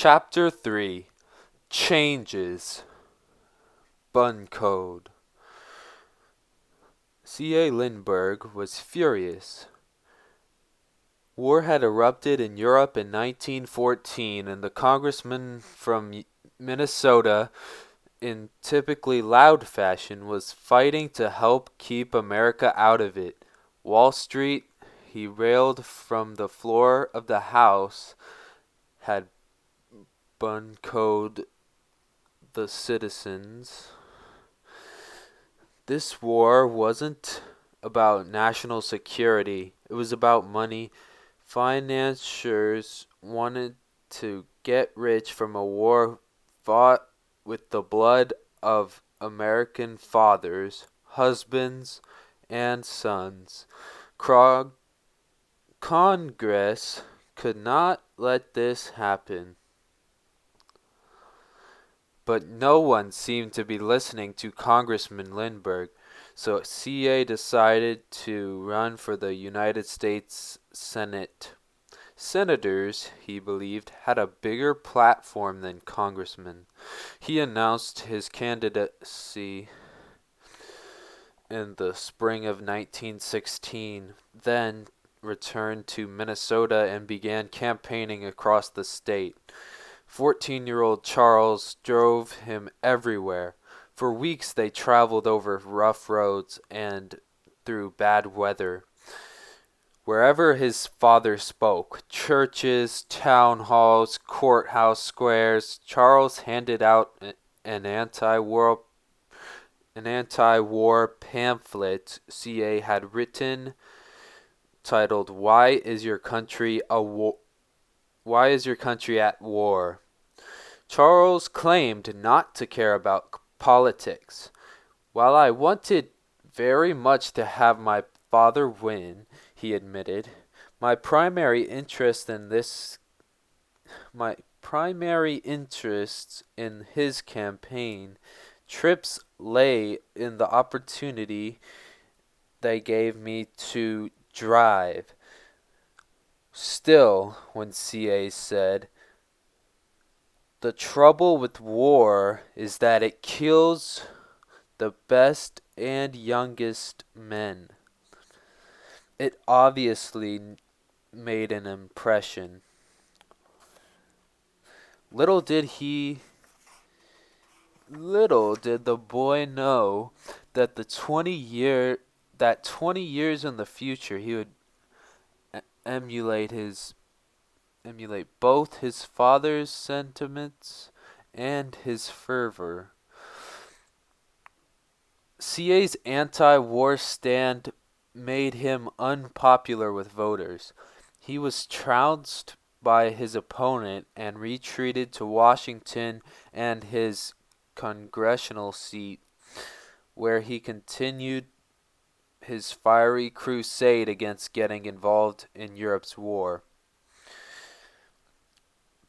Chapter 3 Changes Bun Code. C.A. Lindbergh was furious. War had erupted in Europe in 1914, and the congressman from Minnesota, in typically loud fashion, was fighting to help keep America out of it. Wall Street, he railed from the floor of the House, had buncode the citizens. This war wasn't about national security. It was about money. Financiers wanted to get rich from a war fought with the blood of American fathers, husbands, and sons. Congress could not let this happen. But no one seemed to be listening to Congressman Lindbergh, so CA decided to run for the United States Senate. Senators, he believed, had a bigger platform than congressmen. He announced his candidacy in the spring of 1916, then returned to Minnesota and began campaigning across the state. 14-year-old Charles drove him everywhere. For weeks they traveled over rough roads and through bad weather. Wherever his father spoke, churches, town halls, courthouse squares, Charles handed out an anti-war pamphlet CA had written titled Why is your country at war? Charles claimed not to care about politics. While I wanted very much to have my father win, he admitted, my primary interests in his campaign trips lay in the opportunity they gave me to drive. Still, when CA said, the trouble with war is that it kills the best and youngest men. It obviously made an impression. Little did the boy know that 20 years in the future he would emulate both his father's sentiments and his fervor. CA's anti-war stand made him unpopular with voters. He was trounced by his opponent and retreated to Washington and his congressional seat, where he continued his fiery crusade against getting involved in Europe's war.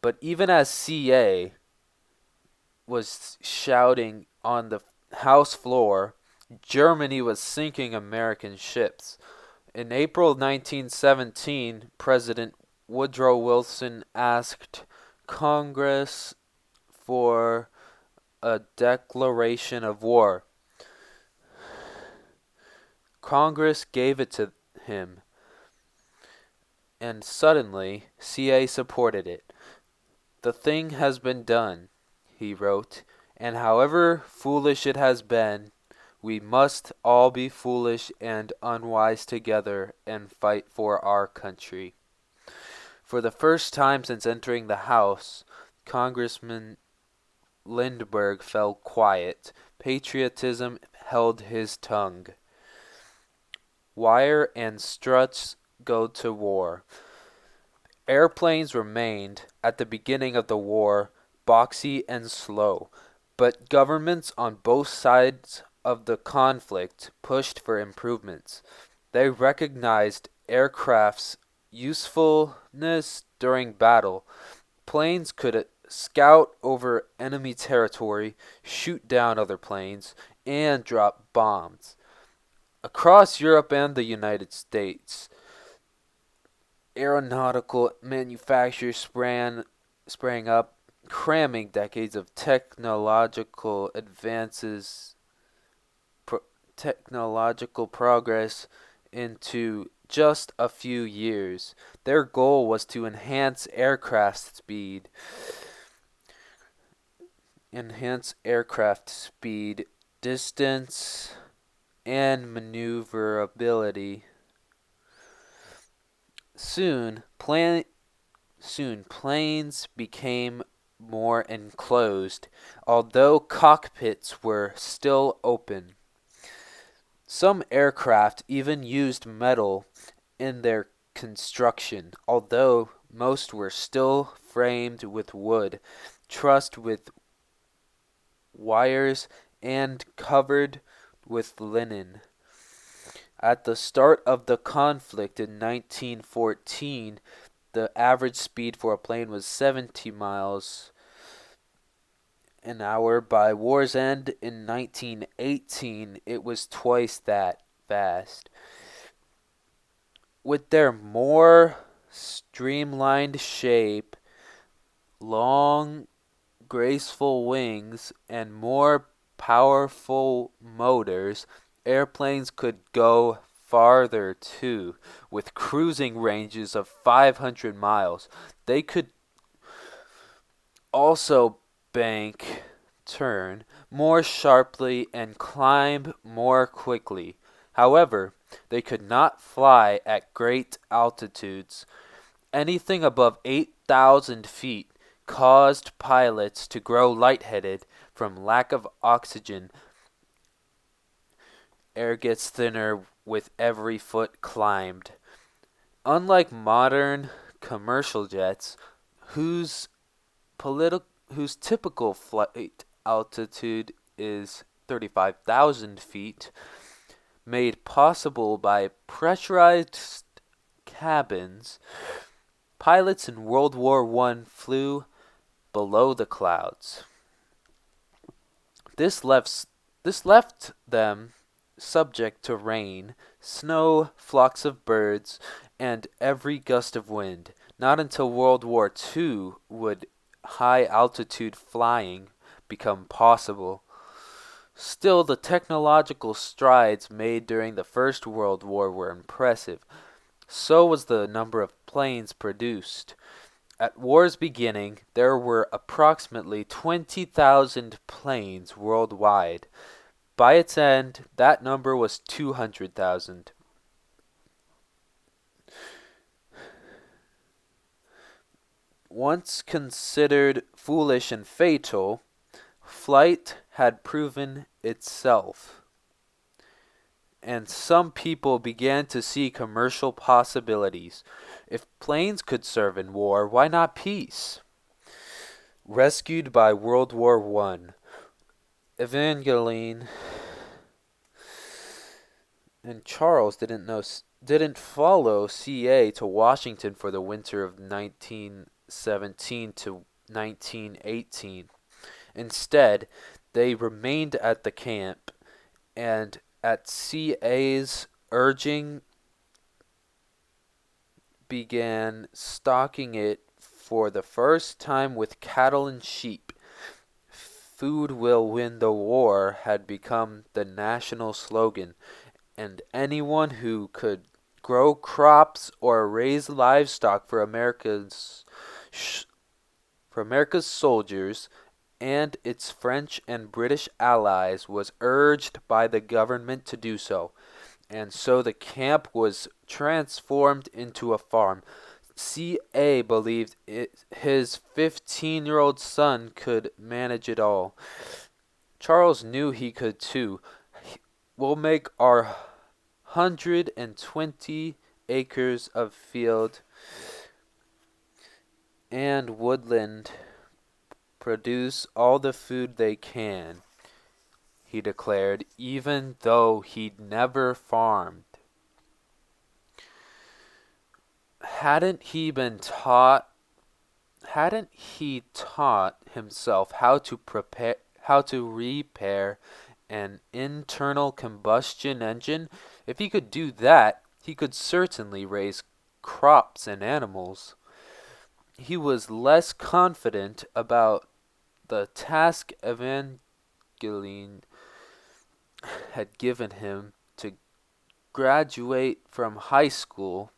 But even as CA was shouting on the House floor, Germany was sinking American ships. In April 1917, President Woodrow Wilson asked Congress for a declaration of war. Congress gave it to him, and suddenly CA supported it. The thing has been done, he wrote, and however foolish it has been, we must all be foolish and unwise together and fight for our country. For the first time since entering the House, Congressman Lindbergh fell quiet. Patriotism held his tongue. Wire and struts go to war. Airplanes remained, at the beginning of the war, boxy and slow, but governments on both sides of the conflict pushed for improvements. They recognized aircraft's usefulness during battle. Planes could scout over enemy territory, shoot down other planes, and drop bombs. Across Europe and the United States, aeronautical manufacturers sprang up cramming decades of technological progress into just a few years. Their goal was to enhance aircraft speed, distance, and maneuverability. Soon, planes became more enclosed, although cockpits were still open. Some aircraft even used metal in their construction, although most were still framed with wood, trussed with wires, and covered with linen. At the start of the conflict in 1914, the average speed for a plane was 70 miles an hour. By war's end in 1918, it was twice that fast. With their more streamlined shape, long, graceful wings, and more powerful motors, airplanes could go farther too. With cruising ranges of 500 miles, they could also bank, turn more sharply, and climb more quickly. However, they could not fly at great altitudes. Anything above 8,000 feet caused pilots to grow lightheaded from lack of oxygen. Air gets thinner with every foot climbed. Unlike modern commercial jets, whose typical flight altitude is 35,000 feet, made possible by pressurized cabins, pilots in World War I flew below the clouds. This left them subject to rain, snow, flocks of birds, and every gust of wind. Not until World War II would high-altitude flying become possible. Still, the technological strides made during the First World War were impressive. So was the number of planes produced. At war's beginning, there were approximately 20,000 planes worldwide. By its end, that number was 200,000. Once considered foolish and fatal, flight had proven itself, and some people began to see commercial possibilities. If planes could serve in war, why not peace? Rescued by World War I, Evangeline and Charles didn't follow CA to Washington for the winter of 1917 to 1918. Instead, they remained at the camp, and at CA's urging began stocking it for the first time with cattle and sheep. Food will win the war had become the national slogan, and anyone who could grow crops or raise livestock for America's soldiers and its French and British allies was urged by the government to do so. And so the camp was transformed into a farm. C.A. believed his 15-year-old son could manage it all. Charles knew he could too. We'll make our 120 acres of field and woodland produce all the food they can, he declared, even though he'd never farmed. Hadn't he taught himself how to repair an internal combustion engine? If he could do that, he could certainly raise crops and animals. he was less confident about the task Evangeline had given him to graduate from high school.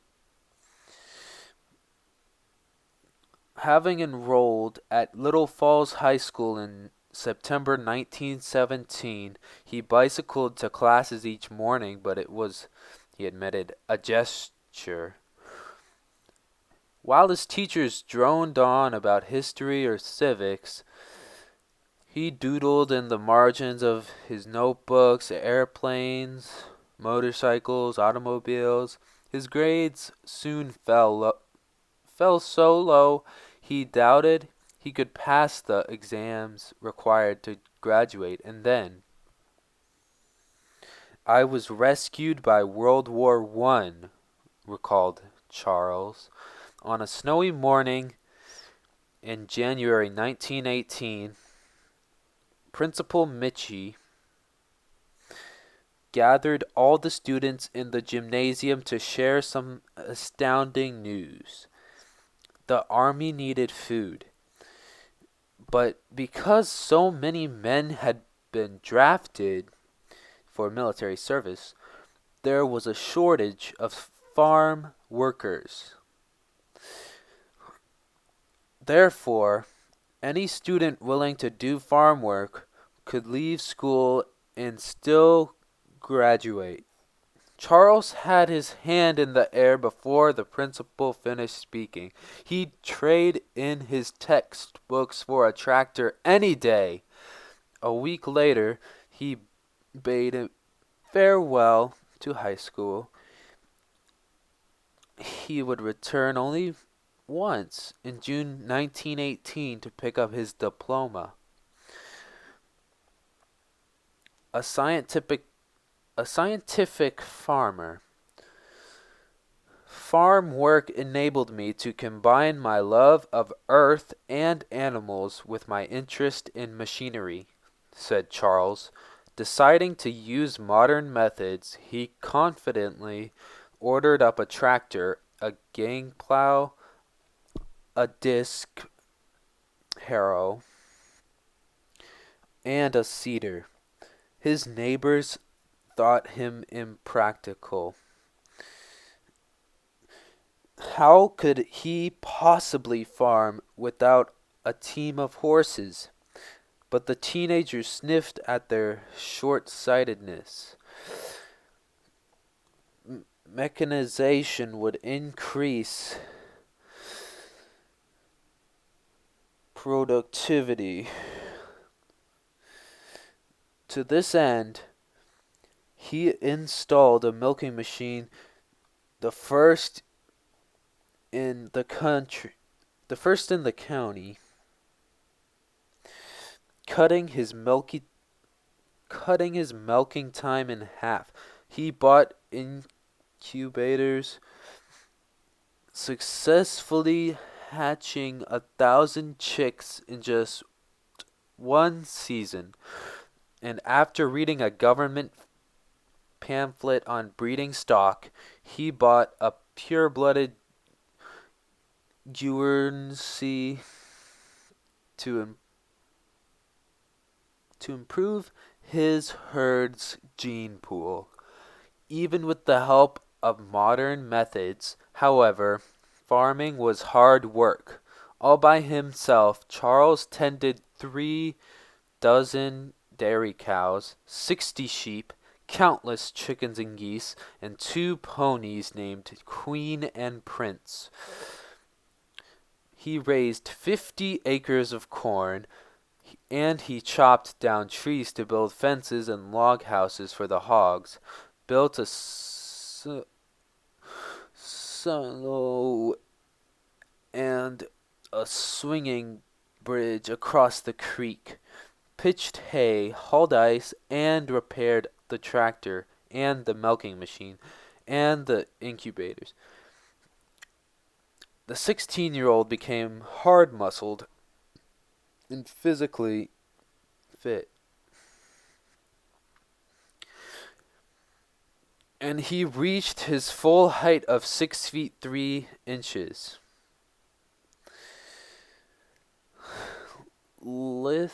Having enrolled at Little Falls High School in September 1917, he bicycled to classes each morning, but it was, he admitted, a gesture. While his teachers droned on about history or civics, he doodled in the margins of his notebooks airplanes, motorcycles, automobiles. His grades soon fell so low he doubted he could pass the exams required to graduate. And then I was rescued by World War I, recalled Charles. On a snowy morning in January 1918, Principal Mitchie gathered all the students in the gymnasium to share some astounding news. The army needed food, but because so many men had been drafted for military service, there was a shortage of farm workers. Therefore, any student willing to do farm work could leave school and still graduate. Charles had his hand in the air before the principal finished speaking. He'd trade in his textbooks for a tractor any day. A week later, he bade him farewell to high school. He would return only once in June 1918 to pick up his diploma. A scientific farmer. Farm work enabled me to combine my love of earth and animals with my interest in machinery, said Charles. Deciding to use modern methods, he confidently ordered up a tractor, a gang plow, a disc harrow, and a seeder. His neighbors thought him impractical. How could he possibly farm without a team of horses? But the teenagers sniffed at their short-sightedness. Mechanization would increase productivity. To this end, he installed a milking machine, the first in the county, cutting his milking time in half. He bought incubators, successfully hatching 1,000 chicks in just one season. And after reading a government pamphlet on breeding stock, he bought a pure-blooded Guernsey to improve his herd's gene pool. Even with the help of modern methods, however, farming was hard work. All by himself, Charles tended 3 dozen dairy cows, 60 sheep, countless chickens and geese, and 2 ponies named Queen and Prince. He raised 50 acres of corn, and he chopped down trees to build fences and log houses for the hogs, built a silo and a swinging bridge across the creek, pitched hay, hauled ice, and repaired the tractor and the milking machine and the incubators. The 16-year-old became hard-muscled and physically fit, and he reached his full height of 6 feet 3 inches. lithe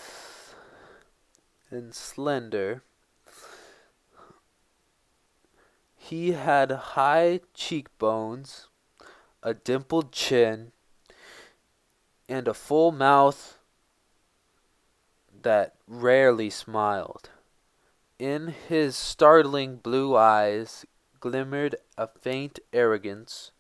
and slender. He had high cheekbones, a dimpled chin, and a full mouth that rarely smiled. In his startling blue eyes glimmered a faint arrogance.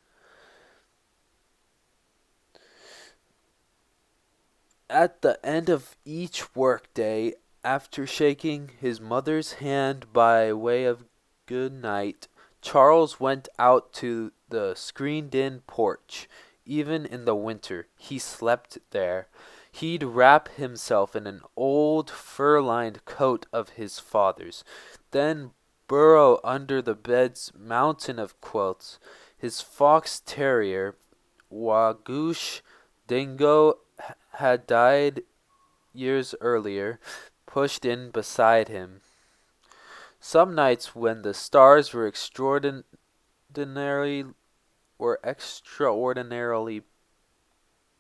At the end of each workday, after shaking his mother's hand by way of good night, Charles went out to the screened-in porch. Even in the winter, he slept there. He'd wrap himself in an old fur-lined coat of his father's, then burrow under the bed's mountain of quilts. His fox terrier, Wagoosh Dingo, had died years earlier, pushed in beside him. Some nights when the stars were extraordinarily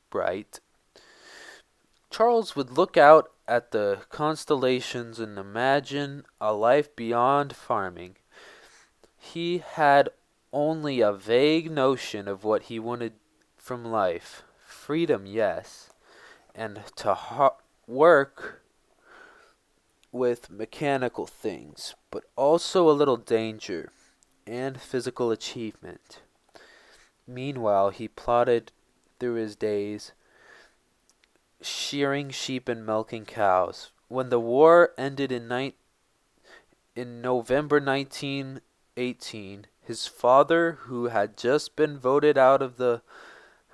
bright, Charles would look out at the constellations and imagine a life beyond farming. He had only a vague notion of what he wanted from life. Freedom, yes, and to work with mechanical things, but also a little danger and physical achievement. Meanwhile, he plodded through his days, shearing sheep and milking cows. When the war ended in November 1918, his father, who had just been voted out of the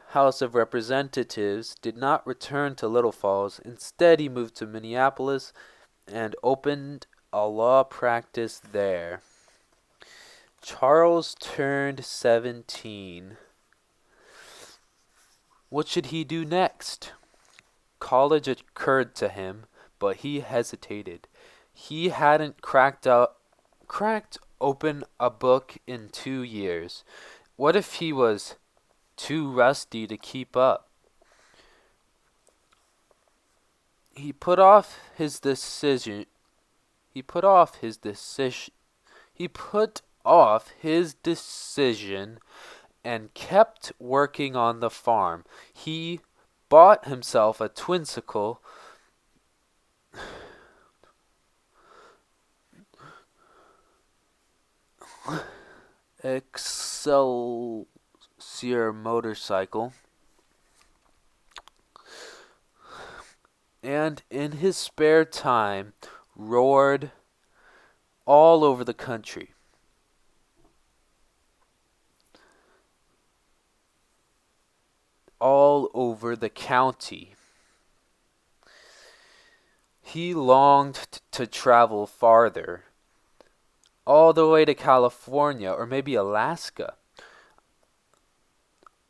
House of Representatives, did not return to Little Falls. Instead, he moved to Minneapolis and opened a law practice there. Charles turned 17. What should he do next? College occurred to him, but he hesitated. He hadn't cracked open a book in 2 years. What if he was too rusty to keep up? He put off his decision and kept working on the farm. He bought himself a twincycle Excelsior motorcycle, and in his spare time roared all over the country. All over the county. He longed to travel farther, all the way to California or maybe Alaska.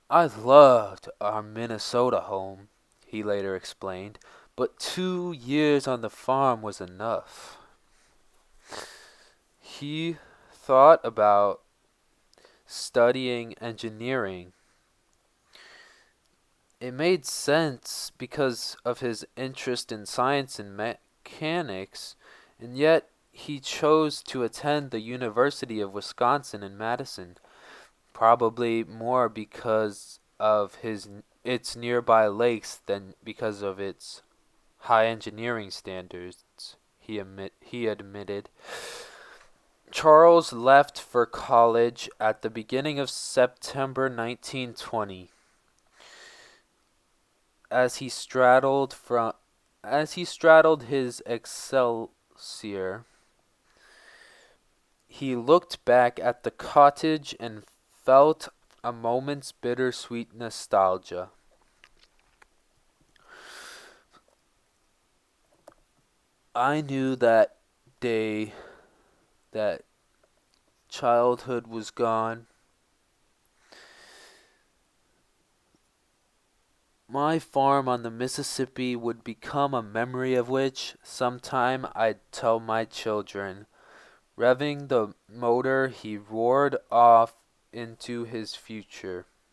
I loved our Minnesota home, he later explained, but 2 years on the farm was enough. He thought about studying engineering. It made sense because of his interest in science and mechanics, and yet he chose to attend the University of Wisconsin in Madison, probably more because of its nearby lakes than because of its high engineering standards, he admitted. Charles left for college at the beginning of September 1920. As he straddled his Excelsior, he looked back at the cottage and felt a moment's bittersweet nostalgia. I knew that day that childhood was gone. My farm on the Mississippi would become a memory of which sometime I'd tell my children. Revving the motor, he roared off into his future.